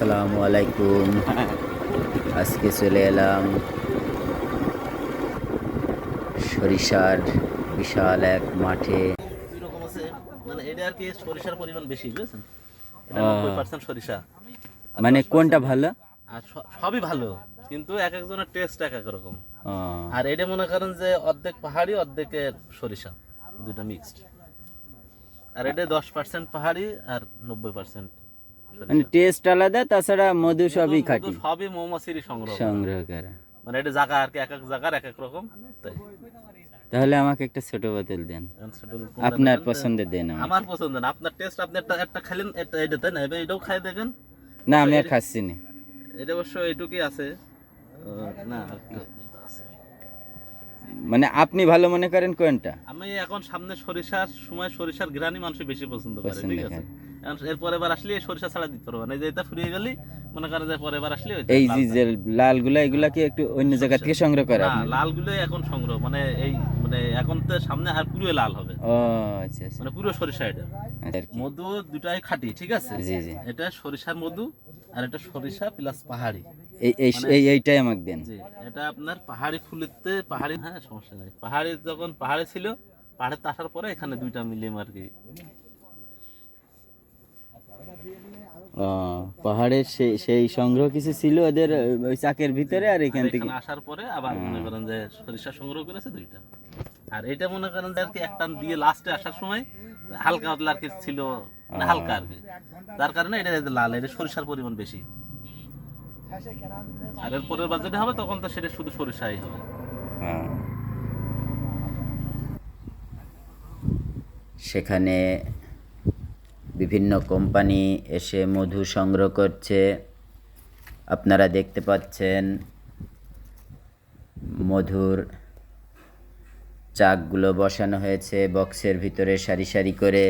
আসসালামু আলাইকুম। আজকে চলে এলাম সরিষার বিশাল এক মাঠে। দুই রকম আছে, মানে এটা আর কি সরিষার পরিমাণ বেশি, বুঝেছেন? এটা ও, 90% সরিষা আর মানে 10% কোনটা ভালো? আর সবই ভালো, কিন্তু এক একজনের টেস্ট এক এক রকম। ও, আর এটা মনে করেন যে অর্ধেক পাহাড়ি অর্ধেকের সরিষা, দুটো মিক্সড। আর এটা 10% পাহাড়ি আর 90% মানে সরিষা। টেস্ট আলাদা, তাছাড়া মধু সবই মধু খাঁটি সবই মৌমাছিরই সংগ্রহ করা। সংগ্রহ করে। মানে এটা জায়গা আর কি, এক এক জায়গার এক এক রকম। তাই তাহলে আমাকে একটা ছোট বোতল দেন, এখন সেটা কোনটা আপনার নেবেন? পছন্দের দেন আমাকে। আমার পছন্দ না, আপনার টেস্ট, আপনি একটা একটা খাইলেন, এটা এটা তাই না, এবার এটাও খাই দেখেন। না, অবশ্য আমি আর খাচ্ছি না। এটা অবশ্য এইটুকুই আছে, না একটু আছে। মানে আপনি ভালো মনে করেন কোনটা আমি এখন সামনে সরিষার সময় সরিষার ঘ্রাণই মানুষ বেশি পছন্দ করে, পছন্দ ঠিক আছে? করেন? এখন এর পরের বার আসলে এই সরিষা ছাড়া দিতে পারবো না, এই যে এটা ফুরিয়ে গেলি মনে করেন যে পরের বার আসলে ওইটা এই যে লালটা। যে লালগুলা, এগুলা কি একটু অন্য জায়গা সরিষা। থেকে সংগ্রহ করে না, আপনি? লালগুলোই এখন সংগ্রহ, মানে এই মানে এখন তো সামনে আর পুরো লাল হবে, ও, আচ্ছা আচ্ছা, মানে পুরো সরিষা। এটা আর কি। মধু দুটাই খাঁটি, ঠিক আছে? জি জি, এটা সরিষার মধু, আর এটা সরিষা প্লাস পাহাড়ি। এই এই মানে এইটাই আমাকে দেন। জি, এটা আপনার পাহাড়ি ফুলিতে পাহাড়ি, হ্যাঁ সমস্যা নেই। পাহাড়ি যখন পাহাড়ে ছিল, পাহাড়ে আসার পরে এখানে দুইটা মিলিয়ে আর কি। ও, পাহাড়ের সেই সেই সংগ্রহ কিছু ছিল ওদের ওই চাকের ভিতরে, আর আর এখান থেকে। এখানে আসার পরে আবার মনে করেন যে সরিষা সংগ্রহ করেছে দুইটা। আর এটা মনে করেন যে আর কি একটা দিয়ে লাস্টে আসার সময় হালকা পাতলা আর কি ছিল, মানে হালকা আর কি, যার কারণে এটা লাল, এটা সরিষার পরিমাণ বেশি। আর এর পরের বার যেটা হবে তখন তো সেটা শুধু সরিষাই হবে। হ্যাঁ। সেখানে বিভিন্ন কোম্পানি এসে মধু সংগ্রহ করছে, আপনারা দেখতে পাচ্ছেন। মধুর চাকগুলো বসানো হয়েছে বক্সের ভিতরে সারি সারি করে।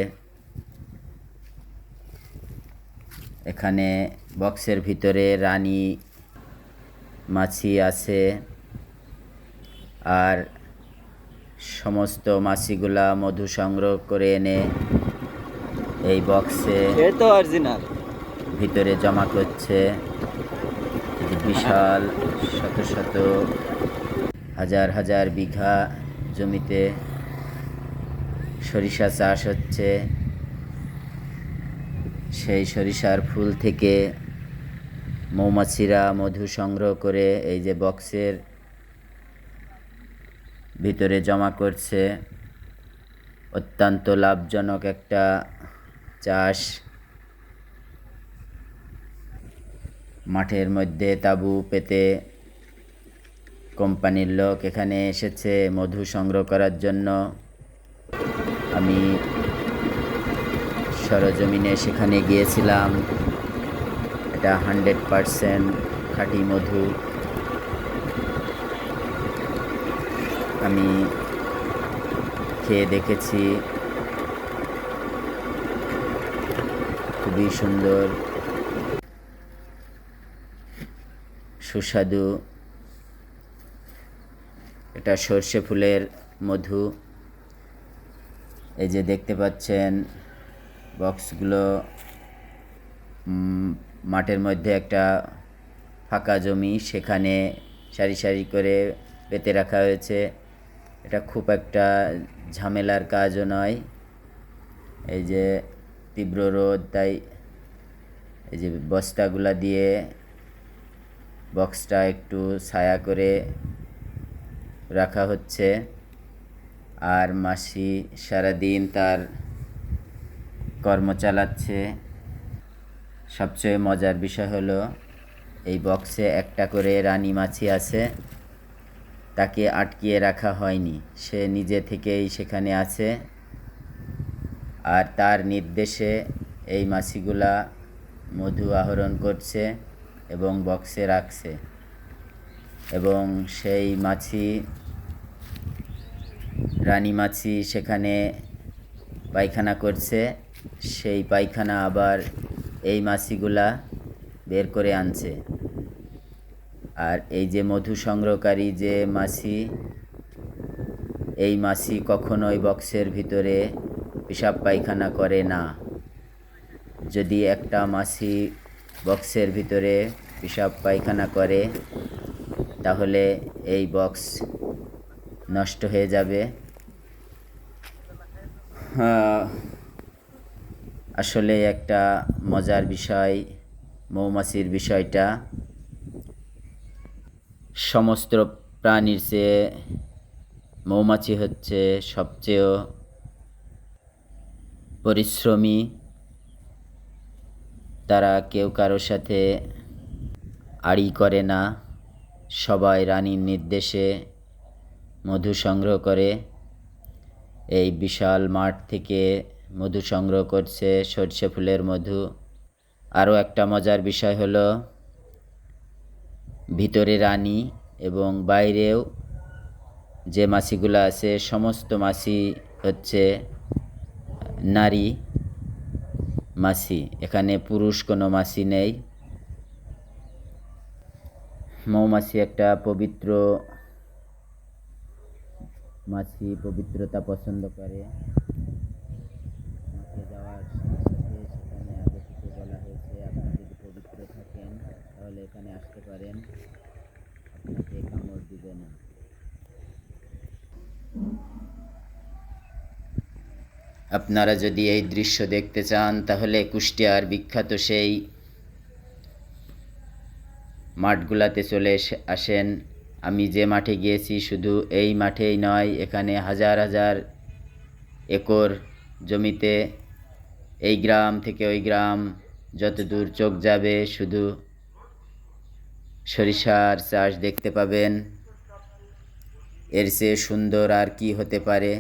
এখানে বক্সের ভিতরে রানী মাছি আছে, আর সমস্ত মাছিগুলা মধু সংগ্রহ করে এনে এই বক্সে এই তো অরিজিনাল। ভিতরে জমা করছে। এই যে বিশাল শত শত হাজার হাজার বিঘা জমিতে সরিষা চাষ হচ্ছে। সেই সরিষার ফুল থেকে মৌমাছিরা মধু সংগ্রহ করে এই যে বক্সের ভিতরে জমা করছে। অত্যন্ত লাভজনক একটা চাষ। মাঠের মধ্যে তাঁবু পেতে কোম্পানির লোক এখানে এসেছে মধু সংগ্রহ করার জন্য। আমি সরজমিনে সেখানে গিয়েছিলাম। এটা 100% খাঁটি মধু। আমি খেয়ে দেখেছি, খুবই সুন্দর, সুস্বাদু। এটা সর্ষে ফুলের মধু। এই যে দেখতে পাচ্ছেন বক্সগুলো, মাঠের মধ্যে একটা ফাঁকা জমি, সেখানে সারি সারি করে পেতে রাখা হয়েছে। এটা খুব একটা ঝামেলার কাজও নয়। এই যে তীব্র রোদ, তাই এই যে বস্তাগুলা দিয়ে বক্সটা একটু ছায়া করে রাখা হচ্ছে। আর মাছি সারাদিন তার কর্ম চালাচ্ছে। সবচেয়ে মজার বিষয় হলো এই বক্সে একটা করে রানী মাছি আছে, তাকে আটকিয়ে রাখা হয়নি, সে নিজে থেকেই সেখানে আছে। আর তার নির্দেশে এই মাছিগুলা মধু আহরণ করছে এবং বক্সে রাখছে। এবং সেই মাছি, রানী মাছি সেখানে পায়খানা করছে, সেই পায়খানা আবার এই মাছিগুলা বের করে আনছে। আর এই যে মধু সংগ্রহকারী যে মাছি, এই মাছি কখনোই বক্সের ভিতরে পেশাব পায়খানা করে না। যদি একটা মাছি বক্সের ভিতরে পেশাব পায়খানা করে, তাহলে এই বক্স নষ্ট হয়ে যাবে। আসলে একটা মজার বিষয় মৌমাছির বিষয়টা। সমস্ত প্রাণীর চেয়ে মৌমাছি হচ্ছে সবচেয়ে পরিশ্রমী। তারা কেউ কারোর সাথে আড়ি করে না, সবাই রানীর নির্দেশে মধু সংগ্রহ করে। এই বিশাল মাঠ থেকে মধু সংগ্রহ করছে, সরষে ফুলের মধু। আরও একটা মজার বিষয় হলো ভিতরে রানী এবং বাইরেও যে মাছিগুলো আছে সমস্ত মাছি হচ্ছে নারী মাছি, এখানে পুরুষ কোনো মাছি নেই। মৌমাছি একটা পবিত্র মাছি, পবিত্রতা পছন্দ করে। মাঠে যাওয়ার সাথে সেখানে আগে থেকে বলা হয়েছে আপনি যদি পবিত্র থাকেন তাহলে এখানে আসতে পারেন, আপনাকে কামড় দিবে না। আপনারা যদি এই দৃশ্য দেখতে চান তাহলে কুষ্টিয়ার বিখ্যাত সেই মাঠগুলাতে চলে আসেন। আমি যে মাঠে গিয়েছি শুধু এই মাঠেই নয়, এখানে হাজার হাজার একর জমিতে এই গ্রাম থেকে ওই গ্রাম যত দূর চোখ যাবে শুধু সরিষার চাষ দেখতে পাবেন। এর চেয়ে সুন্দর আর কি হতে পারে?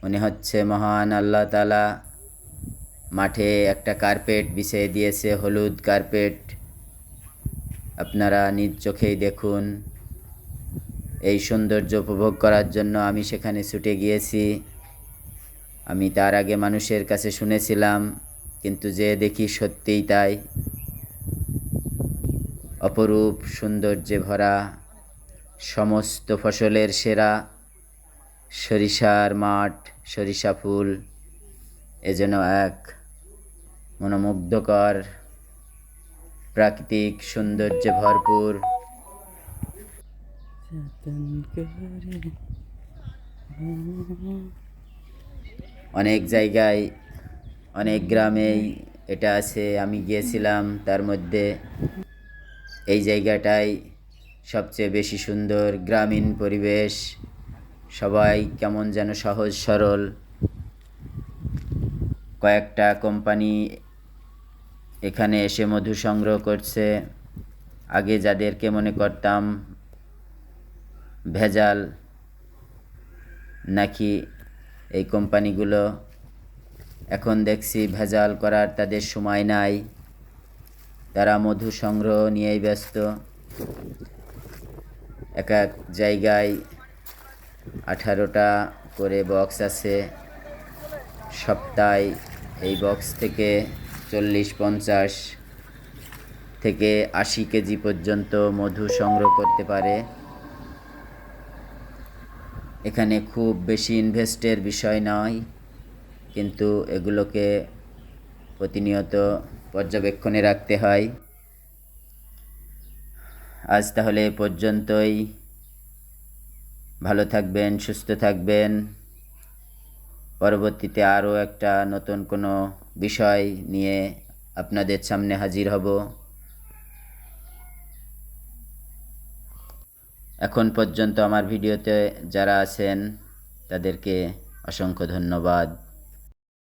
মনে হচ্ছে মহান আল্লাহ তাআলা মাঠে একটা কার্পেট বিছিয়ে দিয়েছে, হলুদ কার্পেট। আপনারা নিজ চোখেই দেখুন। এই সৌন্দর্য উপভোগ করার জন্য আমি সেখানে ছুটে গিয়েছি। আমি তার আগে মানুষের কাছে শুনেছিলাম, কিন্তু যে দেখি সত্যিই তাই। অপরূপ সৌন্দর্যে ভরা, সমস্ত ফসলের সেরা সরিষার মাঠ, সরিষা ফুল, এ যেন এক মনোমুগ্ধকর প্রাকৃতিক সৌন্দর্যে ভরপুর। অনেক জায়গায়, অনেক গ্রামেই এটা আছে, আমি গিয়েছিলাম। তার মধ্যে এই জায়গাটাই সবচেয়ে বেশি সুন্দর। গ্রামীণ পরিবেশ, সবাই কেমন যেন সহজ সরল। কয়েকটা কোম্পানি এখানে এসে মধু সংগ্রহ করছে। আগে যাদেরকে মনে করতাম ভেজাল নাকি এই কোম্পানিগুলো, এখন দেখছি ভেজাল করার তাদের সময় নাই। তারা মধু সংগ্রহ নিয়েই ব্যস্ত। এক এক জায়গায় 18টা করে বক্স আছে। সপ্তাহে এই বক্স থেকে 40-50 থেকে 80 কেজি পর্যন্ত মধু সংগ্রহ করতে পারে। এখানে খুব বেশি ইনভেস্টের বিষয় নয়, কিন্তু এগুলোকে প্রতিনিয়ত পর্যবেক্ষণে রাখতে হয়। আজ তাহলে এ পর্যন্তই। ভালো থাকবেন, সুস্থ থাকবেন। পরবর্তীতে আরও একটা নতুন কোনো বিষয় নিয়ে আপনাদের সামনে হাজির হব। এখন পর্যন্ত আমার ভিডিওতে যারা আছেন তাদেরকে অসংখ্য ধন্যবাদ।